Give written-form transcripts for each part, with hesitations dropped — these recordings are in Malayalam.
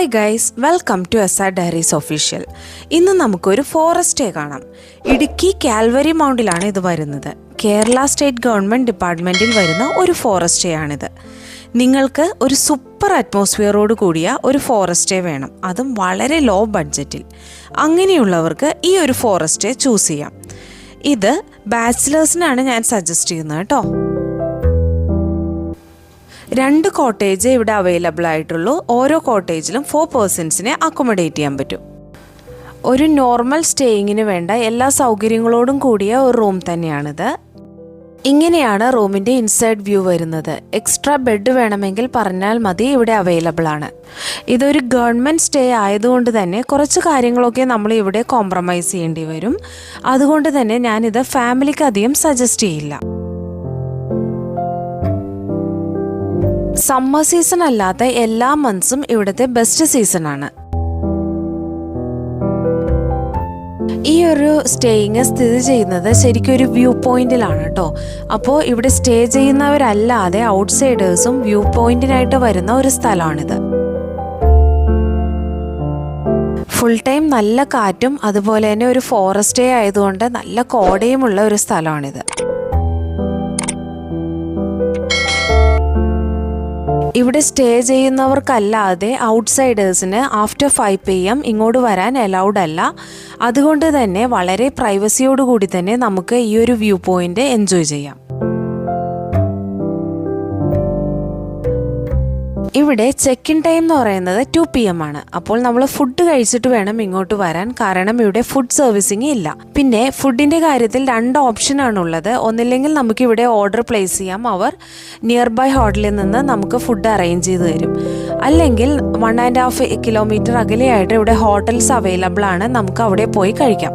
Hi guys, welcome to SR Diaries official. ഇന്ന് നമുക്കൊരു ഫോറസ്റ്റ് സ്റ്റേ കാണാം. ഇടുക്കി കാൽവരി മൗണ്ടിലാണ് ഇത് വരുന്നത്. കേരള സ്റ്റേറ്റ് ഗവൺമെൻറ് ഡിപ്പാർട്ട്മെൻറ്റിൽ വരുന്ന ഒരു ഫോറസ്റ്റ് സ്റ്റേ ആണിത്. നിങ്ങൾക്ക് ഒരു സൂപ്പർ അറ്റ്മോസ്ഫിയറോട് കൂടിയ ഒരു ഫോറസ്റ്റ് സ്റ്റേ വേണം, അതും വളരെ ലോ ബഡ്ജറ്റിൽ. അങ്ങനെയുള്ളവർക്ക് ഈ ഒരു ഫോറസ്റ്റ് സ്റ്റേ ചൂസ് ചെയ്യാം. ഇത് ബാച്ചിലേഴ്സിനാണ് ഞാൻ സജസ്റ്റ് ചെയ്യുന്നത് കേട്ടോ. 2 കോട്ടേജ് ഇവിടെ അവൈലബിൾ ആയിട്ടുള്ളൂ. ഓരോ കോട്ടേജിലും 4 പേഴ്സൺസിനെ അക്കോമഡേറ്റ് ചെയ്യാൻ പറ്റും. ഒരു നോർമൽ സ്റ്റേയിങ്ങിന് വേണ്ട എല്ലാ സൗകര്യങ്ങളോടും കൂടിയ ഒരു റൂം തന്നെയാണിത്. ഇങ്ങനെയാണ് റൂമിൻ്റെ ഇൻസൈഡ് വ്യൂ വരുന്നത്. എക്സ്ട്രാ ബെഡ് വേണമെങ്കിൽ പറഞ്ഞാൽ മതി, ഇവിടെ അവൈലബിൾ ആണ്. ഇതൊരു ഗവൺമെൻറ് സ്റ്റേ ആയതുകൊണ്ട് തന്നെ കുറച്ച് കാര്യങ്ങളൊക്കെ നമ്മൾ ഇവിടെ കോംപ്രമൈസ് ചെയ്യേണ്ടി വരും. അതുകൊണ്ട് തന്നെ ഞാനിത് ഫാമിലിക്ക് അധികം സജസ്റ്റ് ചെയ്യില്ല. സമ്മർ സീസൺ അല്ലാത്ത എല്ലാ മന്ത്സും ഇവിടുത്തെ ബെസ്റ്റ് സീസണാണ്. ഈ ഒരു സ്റ്റേയിങ് സ്ഥിതി ചെയ്യുന്നത് ശരിക്കും ഒരു വ്യൂ പോയിന്റിലാണ് കേട്ടോ. അപ്പോൾ ഇവിടെ സ്റ്റേ ചെയ്യുന്നവരല്ലാതെ ഔട്ട്സൈഡേഴ്സും വ്യൂ പോയിന്റിനായിട്ട് വരുന്ന ഒരു സ്ഥലമാണിത്. ഫുൾ ടൈം നല്ല കാറ്റും അതുപോലെ തന്നെ ഒരു ഫോറസ്റ്റ് സ്റ്റേ ആയതുകൊണ്ട് നല്ല കോടയുമുള്ള ഒരു സ്ഥലമാണിത്. ഇവിടെ സ്റ്റേ ചെയ്യുന്നവർക്കല്ലാതെ ഔട്ട്സൈഡേഴ്സിന് ആഫ്റ്റർ 5 PM ഇങ്ങോട്ട് വരാൻ അലൗഡ് അല്ല. അതുകൊണ്ട് തന്നെ വളരെ പ്രൈവസിയോടുകൂടി തന്നെ നമുക്ക് ഈ ഒരു വ്യൂ പോയിന്റ് എൻജോയ് ചെയ്യാം. ഇവിടെ ചെക്ക് ഇൻ ടൈം എന്ന് പറയുന്നത് 2 PM ആണ്. അപ്പോൾ നമ്മൾ ഫുഡ് കഴിച്ചിട്ട് വേണം ഇങ്ങോട്ട് വരാൻ, കാരണം ഇവിടെ ഫുഡ് സർവീസിങ് ഇല്ല. പിന്നെ ഫുഡിൻ്റെ കാര്യത്തിൽ 2 ഓപ്ഷനാണുള്ളത്. ഒന്നില്ലെങ്കിൽ നമുക്ക് ഇവിടെ ഓർഡർ പ്ലേസ് ചെയ്യാം, അവർ നിയർ ബൈ ഹോട്ടലിൽ നിന്ന് നമുക്ക് ഫുഡ് അറേഞ്ച് ചെയ്ത് തരും. അല്ലെങ്കിൽ 1.5 കിലോമീറ്റർ അകലെയായിട്ട് ഇവിടെ ഹോട്ടൽസ് അവൈലബിൾ ആണ്, നമുക്ക് അവിടെ പോയി കഴിക്കാം.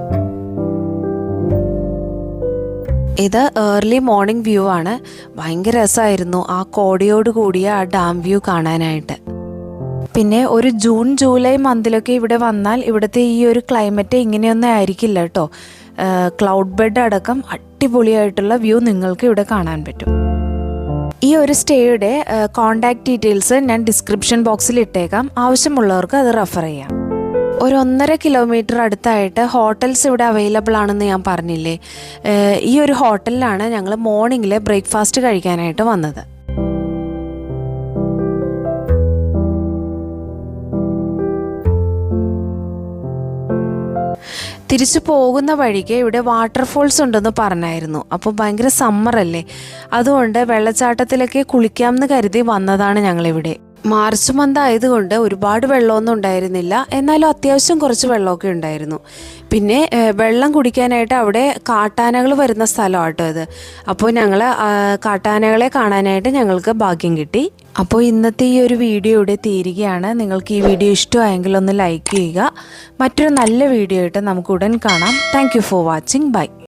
ഇത് ഏർലി മോർണിംഗ് വ്യൂ ആണ്. ഭയങ്കര രസമായിരുന്നു ആ കോടയോട് കൂടിയ ആ ഡാം വ്യൂ കാണാനായിട്ട്. പിന്നെ ഒരു ജൂൺ ജൂലൈ മന്തിലൊക്കെ ഇവിടെ വന്നാൽ ഇവിടുത്തെ ഈ ഒരു ക്ലൈമറ്റ് ഇങ്ങനെയൊന്നും ആയിരിക്കില്ല കേട്ടോ. ക്ലൗഡ് ബെഡ് അടക്കം അടിപൊളിയായിട്ടുള്ള വ്യൂ നിങ്ങൾക്ക് ഇവിടെ കാണാൻ പറ്റും. ഈ ഒരു സ്റ്റേയുടെ കോണ്ടാക്ട് ഡീറ്റെയിൽസ് ഞാൻ ഡിസ്ക്രിപ്ഷൻ ബോക്സിൽ ഇട്ടേക്കാം, ആവശ്യമുള്ളവർക്ക് അത് റെഫർ ചെയ്യാം. ഒരു 1.5 കിലോമീറ്റർ അടുത്തായിട്ട് ഹോട്ടൽസ് ഇവിടെ അവൈലബിൾ ആണെന്ന് ഞാൻ പറഞ്ഞില്ലേ. ഈ ഒരു ഹോട്ടലിലാണ് ഞങ്ങൾ മോർണിംഗിൽ ബ്രേക്ക്ഫാസ്റ്റ് കഴിക്കാനായിട്ട് വന്നത്. തിരിച്ചു പോകുന്ന വഴിക്ക് ഇവിടെ വാട്ടർഫോൾസ് ഉണ്ടെന്ന് പറഞ്ഞായിരുന്നു. അപ്പോൾ ഭയങ്കര സമ്മറല്ലേ, അതുകൊണ്ട് വെള്ളച്ചാട്ടത്തിലൊക്കെ കുളിക്കാമെന്ന് കരുതി വന്നതാണ് ഞങ്ങളിവിടെ. മാർച്ച് മന്ത് ആയതുകൊണ്ട് ഒരുപാട് വെള്ളമൊന്നും ഉണ്ടായിരുന്നില്ല, എന്നാലും അത്യാവശ്യം കുറച്ച് വെള്ളമൊക്കെ ഉണ്ടായിരുന്നു. പിന്നെ വെള്ളം കുടിക്കാനായിട്ട് അവിടെ കാട്ടാനകൾ വരുന്ന സ്ഥലമാട്ടോ ഇത്. അപ്പോൾ ഞങ്ങൾ കാട്ടാനകളെ കാണാനായിട്ട് ഞങ്ങൾക്ക് ഭാഗ്യം കിട്ടി. അപ്പോൾ ഇന്നത്തെ ഈ ഒരു വീഡിയോ ഇവിടെ തീരുകയാണ്. നിങ്ങൾക്ക് ഈ വീഡിയോ ഇഷ്ടമായെങ്കിൽ ഒന്ന് ലൈക്ക് ചെയ്യുക. മറ്റൊരു നല്ല വീഡിയോ ആയിട്ട് നമുക്ക് ഉടൻ കാണാം. Thank you for watching. By.